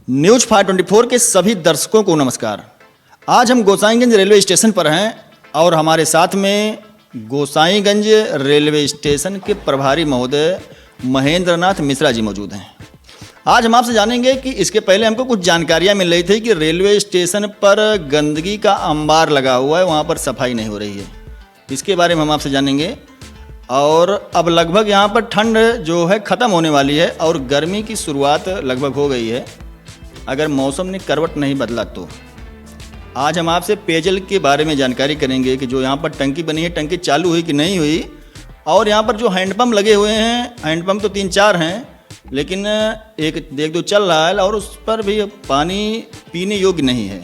News 524 के सभी दर्शकों को नमस्कार। आज हम गोसाईगंज रेलवे स्टेशन पर हैं और हमारे साथ में गोसाईगंज रेलवे स्टेशन के प्रभारी महोदय महेंद्र नाथ मिश्रा जी मौजूद हैं। आज हम आपसे जानेंगे कि इसके पहले हमको कुछ जानकारियां मिल रही थी कि रेलवे स्टेशन पर गंदगी का अंबार लगा हुआ है, वहां पर सफाई नहीं हो रही है। इसके बारे में हम आपसे जानेंगे। और अब लगभग यहाँ पर ठंड जो है ख़त्म होने वाली है और गर्मी की शुरुआत लगभग हो गई है, अगर मौसम ने करवट नहीं बदला तो। आज हम आपसे पेयजल के बारे में जानकारी करेंगे कि जो यहाँ पर टंकी बनी है, टंकी चालू हुई कि नहीं हुई। और यहाँ पर जो हैंडपम्प लगे हुए हैं, हैंडपम्प तो 3-4 हैं, लेकिन एक दो चल रहा है और उस पर भी पानी पीने योग्य नहीं है।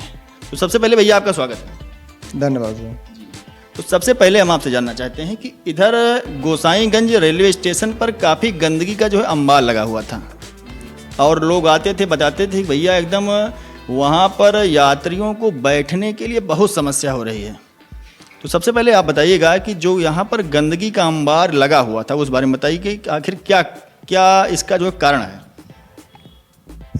तो सबसे पहले भैया आपका स्वागत है। धन्यवाद जी। तो सबसे पहले हम आपसे जानना चाहते हैं कि इधर गोसाईगंज रेलवे स्टेशन पर काफ़ी गंदगी का जो है अंबार लगा हुआ था और लोग आते थे बताते थे भैया एकदम वहाँ पर यात्रियों को बैठने के लिए बहुत समस्या हो रही है। तो सबसे पहले आप बताइएगा कि जो यहाँ पर गंदगी का अंबार लगा हुआ था उस बारे में बताइए कि आखिर क्या क्या इसका जो कारण है।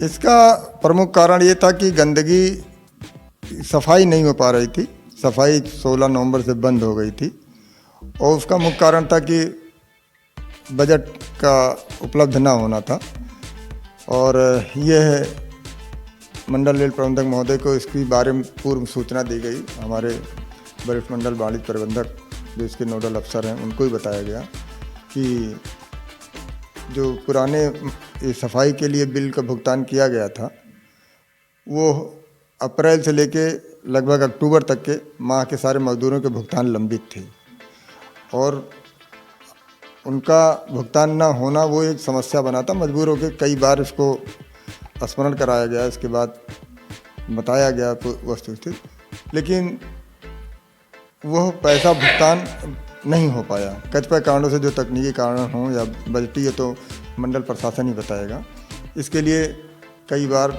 इसका प्रमुख कारण ये था कि गंदगी सफाई नहीं हो पा रही थी। सफाई 16 नवंबर से बंद हो गई थी और उसका मुख्य कारण था कि बजट का उपलब्ध ना होना था। और यह मंडल रेल प्रबंधक महोदय को इसके बारे में पूर्व सूचना दी गई। हमारे वरिष्ठ मंडल वाणिज्य प्रबंधक जो इसके नोडल अफसर हैं उनको ही बताया गया कि जो पुराने सफाई के लिए बिल का भुगतान किया गया था वो अप्रैल से लेके लगभग अक्टूबर तक के माह के सारे मजदूरों के भुगतान लंबित थे और उनका भुगतान ना होना वो एक समस्या बना था। मजबूर होकर कई बार इसको स्मरण कराया गया, इसके बाद बताया गया वस्तुस्थिति, लेकिन वह पैसा भुगतान नहीं हो पाया। कतिपय कारणों से, जो तकनीकी कारण हों या बजटीय, तो मंडल प्रशासन ही बताएगा। इसके लिए कई बार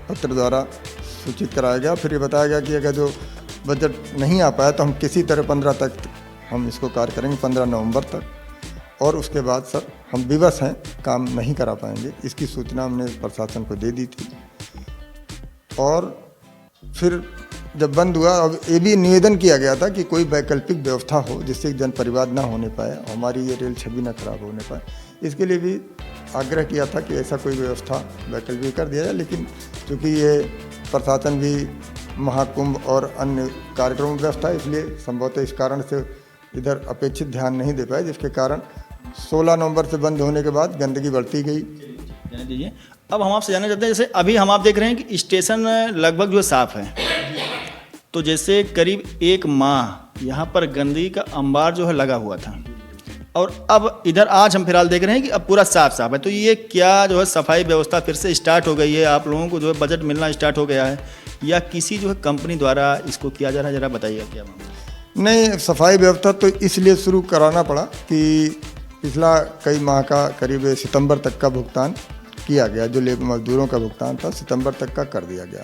पत्र द्वारा सूचित कराया गया। फिर ये बताया गया कि अगर जो बजट नहीं आ पाया तो हम किसी तरह 15 तक हम इसको कार्य करेंगे, 15 नवंबर तक, और उसके बाद सर हम विवश हैं, काम नहीं करा पाएंगे। इसकी सूचना हमने प्रशासन को दे दी थी। और फिर जब बंद हुआ, अब ये भी निवेदन किया गया था कि कोई वैकल्पिक व्यवस्था हो जिससे जन परिवार ना होने पाए, हमारी ये रेल छवि ना खराब होने पाए। इसके लिए भी आग्रह किया था कि ऐसा कोई व्यवस्था वैकल्पिक कर दिया जाए, लेकिन चूँकि ये प्रशासन भी महाकुंभ और अन्य कार्यक्रमों में व्यवस्था है, इसलिए संभवतः इस कारण से इधर अपेक्षित ध्यान नहीं दे पाए, जिसके कारण 16 नवंबर से बंद होने के बाद गंदगी बढ़ती गई। जाने दीजिए। अब हम आपसे जानना चाहते हैं, जैसे अभी हम आप देख रहे हैं कि स्टेशन लगभग जो साफ़ है, तो जैसे करीब 1 माह यहाँ पर गंदगी का अंबार जो है लगा हुआ था और अब इधर आज हम फिलहाल देख रहे हैं कि अब पूरा साफ है। तो ये क्या जो है सफाई व्यवस्था फिर से स्टार्ट हो गई है, आप लोगों को जो है बजट मिलना स्टार्ट हो गया है, या किसी जो है कंपनी द्वारा इसको किया जा रहा है, ज़रा बताइए क्या मामला? नहीं, सफाई व्यवस्था तो इसलिए शुरू कराना पड़ा कि पिछला कई माह का करीब सितंबर तक का भुगतान किया गया। जो लेबर मजदूरों का भुगतान था सितंबर तक का कर दिया गया,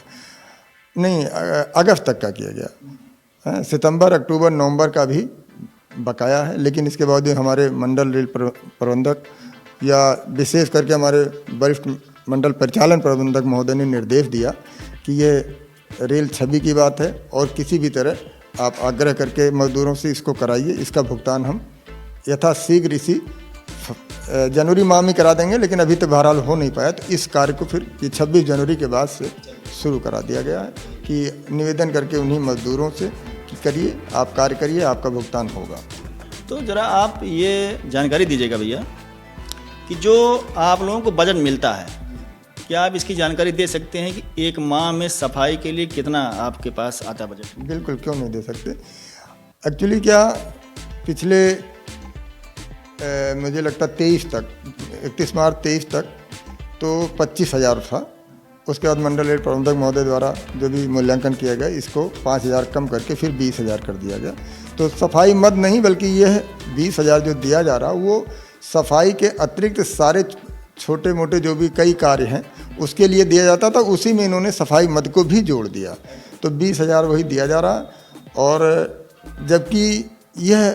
नहीं अगस्त तक का किया गया। सितंबर, अक्टूबर, नवंबर का भी बकाया है, लेकिन इसके बावजूद हमारे मंडल रेल प्रबंधक या विशेष करके हमारे वरिष्ठ मंडल परिचालन प्रबंधक महोदय ने निर्देश दिया कि ये रेल छवि की बात है और किसी भी तरह आप आग्रह करके मजदूरों से इसको कराइए। इसका भुगतान हम यथाशीघ्र इसी जनवरी माह में करा देंगे, लेकिन अभी तक बहरहाल हो नहीं पाया। तो इस कार्य को फिर 26 जनवरी के बाद से शुरू करा दिया गया है कि निवेदन करके उन्हीं मजदूरों से कि करिए, आप कार्य करिए, आपका भुगतान होगा। तो ज़रा आप ये जानकारी दीजिएगा भैया कि जो आप लोगों को बजट मिलता है, क्या आप इसकी जानकारी दे सकते हैं कि 1 माह में सफाई के लिए कितना आपके पास आता बजट? बिल्कुल, क्यों नहीं दे सकते। एक्चुअली क्या पिछले मुझे लगता 23 तक, 31 मार्च 23 तक तो 25,000 था। उसके बाद मंडल रेल प्रबंधक महोदय द्वारा जो भी मूल्यांकन किया गया, इसको 5,000 कम करके फिर 20,000 कर दिया गया। तो सफाई मद नहीं, बल्कि यह 20,000 जो दिया जा रहा वो सफाई के अतिरिक्त सारे छोटे मोटे जो भी कई कार्य हैं उसके लिए दिया जाता था। उसी में इन्होंने सफाई मद को भी जोड़ दिया, तो 20,000 वही दिया जा रहा। और जबकि यह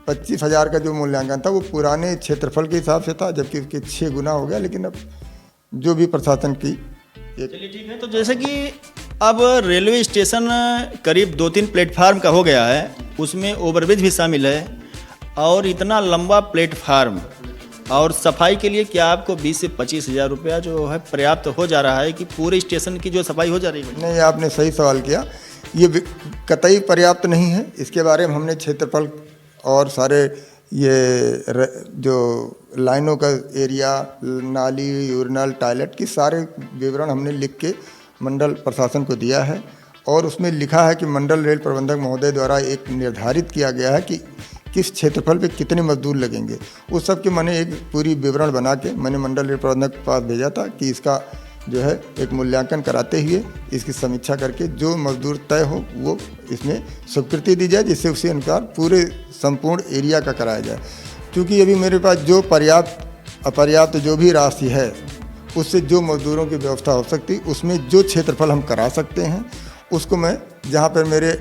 25,000 का जो मूल्यांकन था वो पुराने क्षेत्रफल के हिसाब से था, जबकि उसके 6 गुना हो गया। लेकिन अब जो भी प्रशासन की चलिए ठीक है। तो जैसे कि अब रेलवे स्टेशन करीब 2-3 प्लेटफार्म का हो गया है, उसमें ओवरब्रिज भी शामिल है, और इतना लंबा प्लेटफार्म और सफाई के लिए क्या आपको 20 से 25 हज़ार रुपया जो है पर्याप्त हो जा रहा है कि पूरे स्टेशन की जो सफाई हो जा रही है? नहीं, आपने सही सवाल किया। ये कतई पर्याप्त नहीं है। इसके बारे में हमने क्षेत्रफल और सारे जो लाइनों का एरिया, नाली, यूरिनल, टॉयलेट की सारे विवरण हमने लिख के मंडल प्रशासन को दिया है, और उसमें लिखा है कि मंडल रेल प्रबंधक महोदय द्वारा एक निर्धारित किया गया है कि किस क्षेत्रफल पे कितने मजदूर लगेंगे। उस सब के मैंने एक पूरी विवरण बना के मैंने मंडल रेल प्रबंधक के पास भेजा था कि इसका जो है एक मूल्यांकन कराते हुए इसकी समीक्षा करके जो मजदूर तय हो वो इसमें स्वीकृति दी जाए, जिससे उसी अनुसार पूरे संपूर्ण एरिया का कराया जाए। क्योंकि अभी मेरे पास जो पर्याप्त अपर्याप्त जो भी राशि है, उससे जो मजदूरों की व्यवस्था हो सकती, उसमें जो क्षेत्रफल हम करा सकते हैं उसको मैं, जहाँ पर मेरे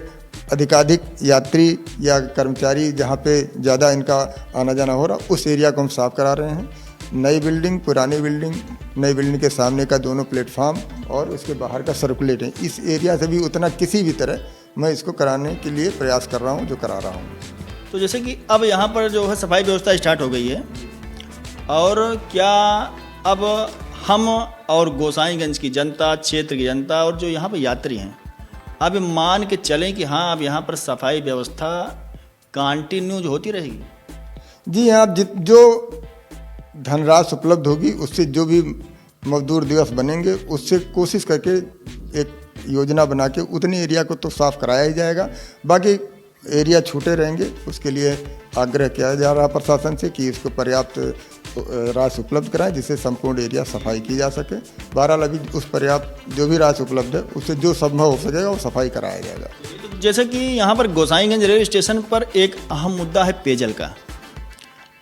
अधिकाधिक यात्री या कर्मचारी जहाँ पे ज़्यादा इनका आना जाना हो रहा, उस एरिया को हम साफ करा रहे हैं। नई बिल्डिंग, पुरानी बिल्डिंग, नई बिल्डिंग के सामने का दोनों प्लेटफार्म और उसके बाहर का सर्कुलेटर, इस एरिया से भी उतना किसी भी तरह मैं इसको कराने के लिए प्रयास कर रहा हूँ, जो करा रहा हूँ। तो जैसे कि अब यहाँ पर जो है सफाई व्यवस्था स्टार्ट हो गई है, और क्या अब हम और गोसाईगंज की जनता, क्षेत्र की जनता और जो यहाँ पर यात्री हैं, अब मान के चलें कि हाँ अब यहाँ पर सफाई व्यवस्था कंटिन्यूज होती रहेगी? जी हाँ, जो धनराशि उपलब्ध होगी उससे जो भी मजदूर दिवस बनेंगे उससे कोशिश करके एक योजना बना के उतने एरिया को तो साफ कराया ही जाएगा। बाकी एरिया छूटे रहेंगे, उसके लिए आग्रह किया जा रहा प्रशासन से कि इसको पर्याप्त राशि उपलब्ध कराएं, जिससे संपूर्ण एरिया सफाई की जा सके। बहरहाल अभी उस पर्याप्त जो भी राशि उपलब्ध है उससे जो संभव हो सकेगा वो सफाई कराया जाएगा। जैसे कि यहाँ पर गोसाईगंज रेलवे स्टेशन पर एक अहम मुद्दा है पेयजल का।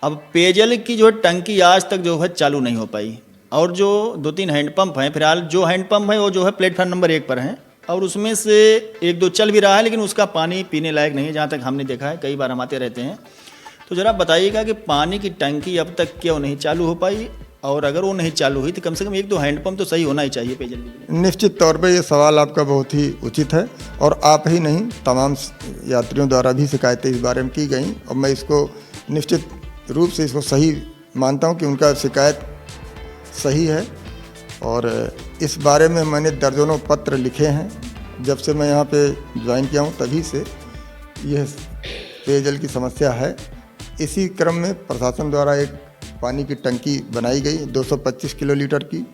अब पेयजल की जो टंकी आज तक जो है चालू नहीं हो पाई, और जो 2-3 हैंडपम्प हैं, फिलहाल जो हैंडपम्प है वो जो है प्लेटफार्म नंबर 1 पर हैं, और उसमें से 1-2 चल भी रहा है, लेकिन उसका पानी पीने लायक नहीं है, जहाँ तक हमने देखा है, कई बार हम आते रहते हैं। तो ज़रा बताइएगा कि पानी की टंकी अब तक क्यों नहीं चालू हो पाई, और अगर वो नहीं चालू हुई तो कम से कम 1-2 हैंडपम्प तो सही होना ही चाहिए पेयजल के लिए। निश्चित तौर पे ये सवाल आपका बहुत ही उचित है, और आप ही नहीं तमाम यात्रियों द्वारा भी शिकायतें इस बारे में की गई, और मैं इसको निश्चित रूप से इसको सही मानता हूँ कि उनका शिकायत सही है। और इस बारे में मैंने दर्जनों पत्र लिखे हैं। जब से मैं यहाँ पे ज्वाइन किया हूँ तभी से यह पेयजल की समस्या है। इसी क्रम में प्रशासन द्वारा एक पानी की टंकी बनाई गई 225 किलोलीटर की,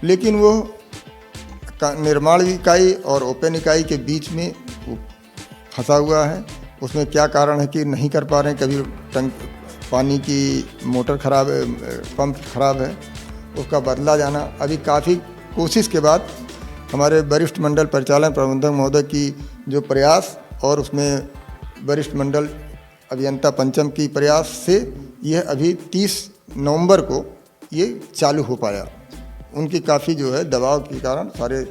लेकिन वो निर्माण इकाई और ओपन इकाई के बीच में फंसा हुआ है। उसमें क्या कारण है कि नहीं कर पा रहे हैं। कभी पानी की मोटर ख़राब है, पंप ख़राब है, उसका बदला जाना। अभी काफ़ी कोशिश के बाद हमारे वरिष्ठ मंडल परिचालन प्रबंधक महोदय की जो प्रयास और उसमें वरिष्ठ मंडल अभियंता पंचम की प्रयास से यह अभी 30 नवंबर को ये चालू हो पाया। उनकी काफ़ी जो है दबाव के कारण सारे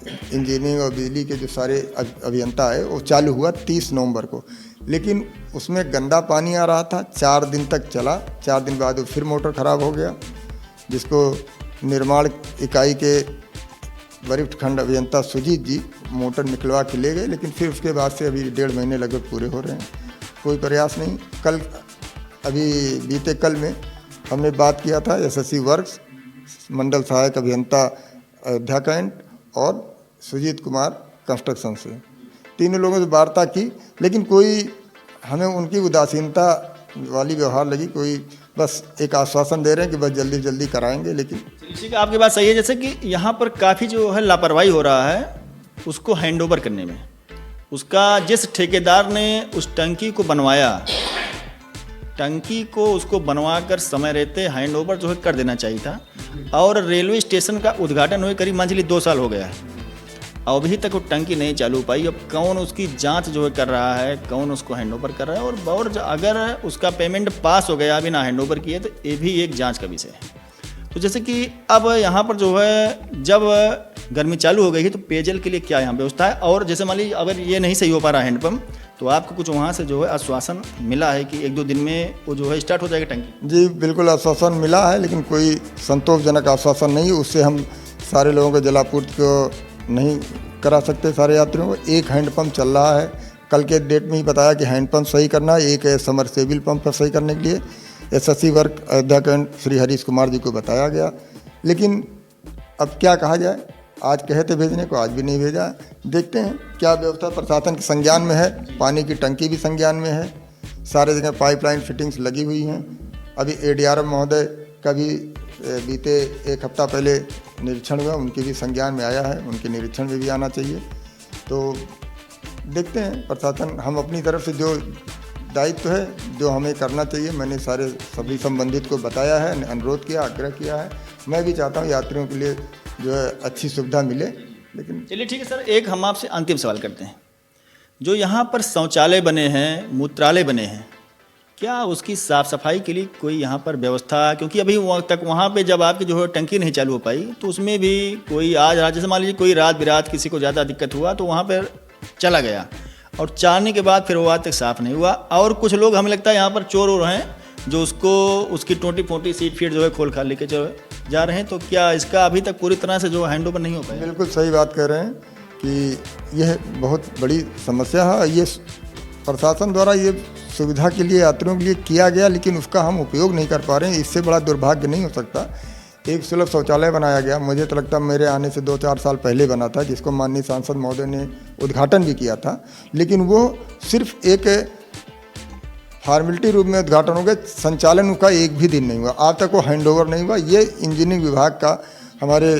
इंजीनियरिंग और बिजली के जो सारे अभियंता है वो चालू हुआ 30 नवंबर को, लेकिन उसमें गंदा पानी आ रहा था। 4 दिन तक चला, 4 दिन बाद वो फिर मोटर ख़राब हो गया, जिसको निर्माण इकाई के वरिष्ठ खंड अभियंता सुजीत जी मोटर निकलवा के ले गए, लेकिन फिर उसके बाद से अभी 1.5 महीने लगभग पूरे हो रहे हैं, कोई प्रयास नहीं। कल अभी बीते कल में हमने बात किया था एसएससी वर्क्स, मंडल सहायक अभियंता अयोध्या कैंट और सुजीत कुमार कंस्ट्रक्शन से, तीनों लोगों से वार्ता की, लेकिन कोई हमें उनकी उदासीनता वाली व्यवहार लगी। कोई बस एक आश्वासन दे रहे हैं कि बस जल्दी जल्दी कराएंगे, लेकिन ठीक है, आपकी बात सही है। जैसे कि यहाँ पर काफ़ी जो है लापरवाही हो रहा है उसको हैंडओवर करने में। उसका जिस ठेकेदार ने उस टंकी को बनवाया, टंकी को उसको बनवा कर समय रहते हैंडओवर जो है कर देना चाहिए था। और रेलवे स्टेशन का उद्घाटन हुए करीब मंथली 2 साल हो गया है, अभी तक वो टंकी नहीं चालू हो पाई। अब कौन उसकी जांच जो है कर रहा है, कौन उसको हैंडओवर कर रहा है, और अगर उसका पेमेंट पास हो गया बिना हैंडओवर किए तो ये भी एक जांच का विषय है। तो जैसे कि अब यहाँ पर जो है जब गर्मी चालू हो गई है तो पेयजल के लिए क्या यहाँ व्यवस्था है, और जैसे मान लीजिए अगर ये नहीं सही हो पा रहा हैंडपम्प तो आपको कुछ वहाँ से जो है आश्वासन मिला है कि 1-2 दिन में वो जो है स्टार्ट हो जाएगा टंकी? जी बिल्कुल आश्वासन मिला है, लेकिन कोई संतोषजनक आश्वासन नहीं है। उससे हम सारे लोगों को जलापूर्ति को नहीं करा सकते सारे यात्रियों को। एक हैंडपम्प चल रहा है, कल के डेट में ही बताया कि हैंडपम्प सही करना है, एक है समरसेबिल पंप सही करने के लिए एसएससी वर्क अध्यक्ष श्री हरीश कुमार जी को बताया गया। लेकिन अब क्या कहा जाए, आज कहे थे भेजने को, आज भी नहीं भेजा। देखते हैं क्या व्यवस्था प्रशासन के संज्ञान में है। पानी की टंकी भी संज्ञान में है, सारे जगह पाइपलाइन फिटिंग्स लगी हुई हैं। अभी एडीआरएम महोदय का भी बीते एक हफ्ता पहले निरीक्षण हुआ, उनके भी संज्ञान में आया है, उनके निरीक्षण में भी आना चाहिए। तो देखते हैं प्रशासन, हम अपनी तरफ से जो दायित्व है जो हमें करना चाहिए, मैंने सभी संबंधित को बताया है, अनुरोध किया, आग्रह किया है। मैं भी चाहता हूँ यात्रियों के लिए जो है अच्छी सुविधा मिले। लेकिन चलिए ठीक है सर, एक हम आपसे अंतिम सवाल करते हैं। जो यहाँ पर शौचालय बने हैं, मूत्रालय बने हैं, क्या उसकी साफ़ सफाई के लिए कोई यहाँ पर व्यवस्था, क्योंकि अभी तक वहाँ पे जब आपकी जो है टंकी नहीं चालू हो पाई तो उसमें भी कोई आज जैसे मान लीजिए कोई रात बिरात किसी को ज़्यादा दिक्कत हुआ तो वहाँ पर चला गया और चारने के बाद फिर वो आज तक साफ़ नहीं हुआ। और कुछ लोग हमें लगता है यहाँ पर चोर हो रहे हैं जो उसकी टोटी फोटी सीट फीट जो है खोल खा लेके जा रहे हैं। तो क्या इसका अभी तक पूरी तरह से जो हैंड ओवर नहीं हो पाया? बिल्कुल सही बात कह रहे हैं कि यह बहुत बड़ी समस्या है। ये प्रशासन द्वारा ये सुविधा के लिए यात्रियों के लिए किया गया, लेकिन उसका हम उपयोग नहीं कर पा रहे हैं। इससे बड़ा दुर्भाग्य नहीं हो सकता। एक सुलभ शौचालय बनाया गया, मुझे तो लगता है मेरे आने से 2-4 साल पहले बना था, जिसको माननीय सांसद महोदय ने उद्घाटन भी किया था। लेकिन वो सिर्फ एक फॉर्मेलिटी रूप में उद्घाटन हो गया, संचालन उसका एक भी दिन नहीं हुआ, आज तक वो हैंडओवर नहीं हुआ। ये इंजीनियरिंग विभाग का हमारे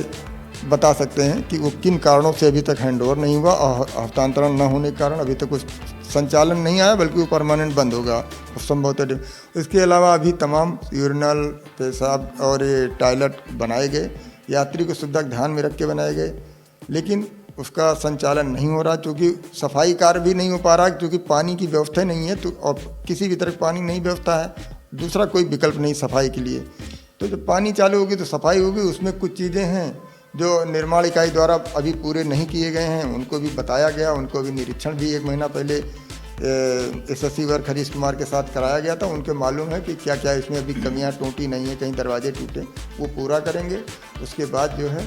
बता सकते हैं कि वो किन कारणों से अभी तक हैंडओवर नहीं हुआ और हस्तांतरण न होने के कारण अभी तक कुछ संचालन नहीं आया, बल्कि वो परमानेंट बंद होगा संभवतः। इसके अलावा अभी तमाम यूरिनल, पेशाब और ये टॉयलेट बनाए गए, यात्री को सुविधा ध्यान में रख के बनाए गए, लेकिन उसका संचालन नहीं हो रहा क्योंकि सफाई कार्य भी नहीं हो पा रहा, क्योंकि पानी की व्यवस्था नहीं है। तो और किसी भी तरह पानी नहीं व्यवस्था है, दूसरा कोई विकल्प नहीं सफाई के लिए। तो जब पानी चालू होगी तो सफाई होगी। उसमें कुछ चीज़ें हैं जो निर्माण इकाई द्वारा अभी पूरे नहीं किए गए हैं, उनको भी बताया गया, उनको भी निरीक्षण भी 1 महीना पहले एसएससी वर्क हरीश कुमार के साथ कराया गया था। उनके मालूम है कि क्या क्या इसमें अभी कमियां टूटी नहीं है, कहीं दरवाजे टूटे, वो पूरा करेंगे। उसके बाद जो है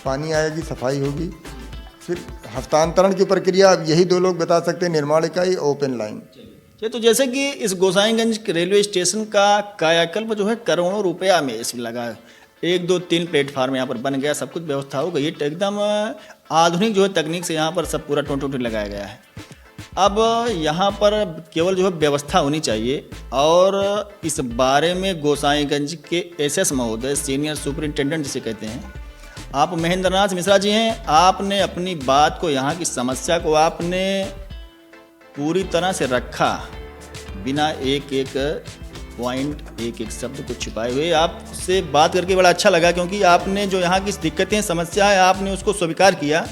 पानी आएगी, सफाई होगी, फिर हस्तांतरण की प्रक्रिया अब यही 2 लोग बता सकते हैं, निर्माण इकाई, ओपन लाइन। तो जैसे कि इस गोसाईगंज रेलवे स्टेशन का कायाकल्प जो है करोड़ों रुपया में इसमें लगा है, 1, 2, 3 प्लेटफार्म यहाँ पर बन गया, सब कुछ व्यवस्था हो गई, एकदम आधुनिक जो है तकनीक से यहाँ पर सब पूरा टोटी लगाया गया है। अब यहाँ पर केवल जो है व्यवस्था होनी चाहिए। और इस बारे में गोसाईगंज के एसएस महोदय, सीनियर सुपरिंटेंडेंट जिसे कहते हैं, आप महेंद्र नाथ मिश्रा जी हैं, आपने अपनी बात को, यहाँ की समस्या को आपने पूरी तरह से रखा, बिना एक एक पॉइंट, एक एक शब्द को छिपाए हुए। आपसे बात करके बड़ा अच्छा लगा, क्योंकि आपने जो यहाँ की दिक्कतें, समस्या है, आपने उसको स्वीकार किया।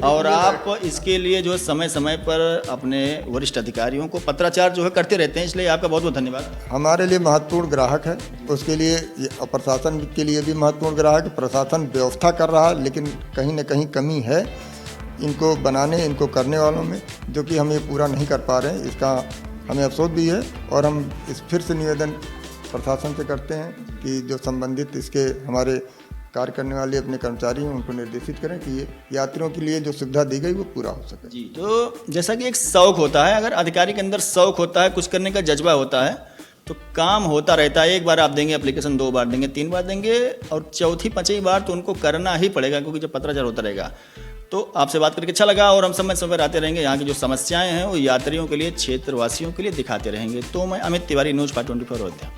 और आप इसके लिए जो है समय समय पर अपने वरिष्ठ अधिकारियों को पत्राचार जो है करते रहते हैं, इसलिए आपका बहुत बहुत धन्यवाद। हमारे लिए महत्वपूर्ण ग्राहक है, उसके लिए प्रशासन के लिए भी महत्वपूर्ण ग्राहक है। प्रशासन व्यवस्था कर रहा है, लेकिन कहीं न कहीं कमी है इनको बनाने, इनको करने वालों में, जो कि हम ये पूरा नहीं कर पा रहे हैं। इसका हमें अफसोस भी है और हम इस फिर से निवेदन प्रशासन से करते हैं कि जो संबंधित इसके हमारे कार्य करने वाले अपने कर्मचारी हैं, उनको निर्देशित करें कि ये यात्रियों के लिए जो सुविधा दी गई वो पूरा हो सके। जी, तो जैसा कि एक शौक होता है, अगर अधिकारी के अंदर शौक होता है, कुछ करने का जज्बा होता है, तो काम होता रहता है। 1 बार आप देंगे एप्लीकेशन, 2 बार देंगे, 3 बार देंगे, और चौथी 5वीं बार तो उनको करना ही पड़ेगा, क्योंकि जब पत्राचार होता रहेगा। तो आपसे बात करके अच्छा लगा, और हम समय समय पर आते रहेंगे, यहाँ की जो समस्याएं हैं वो यात्रियों के लिए, क्षेत्रवासियों के लिए दिखाते रहेंगे। तो मैं अमित तिवारी, न्यूज़ 524 अयोध्या।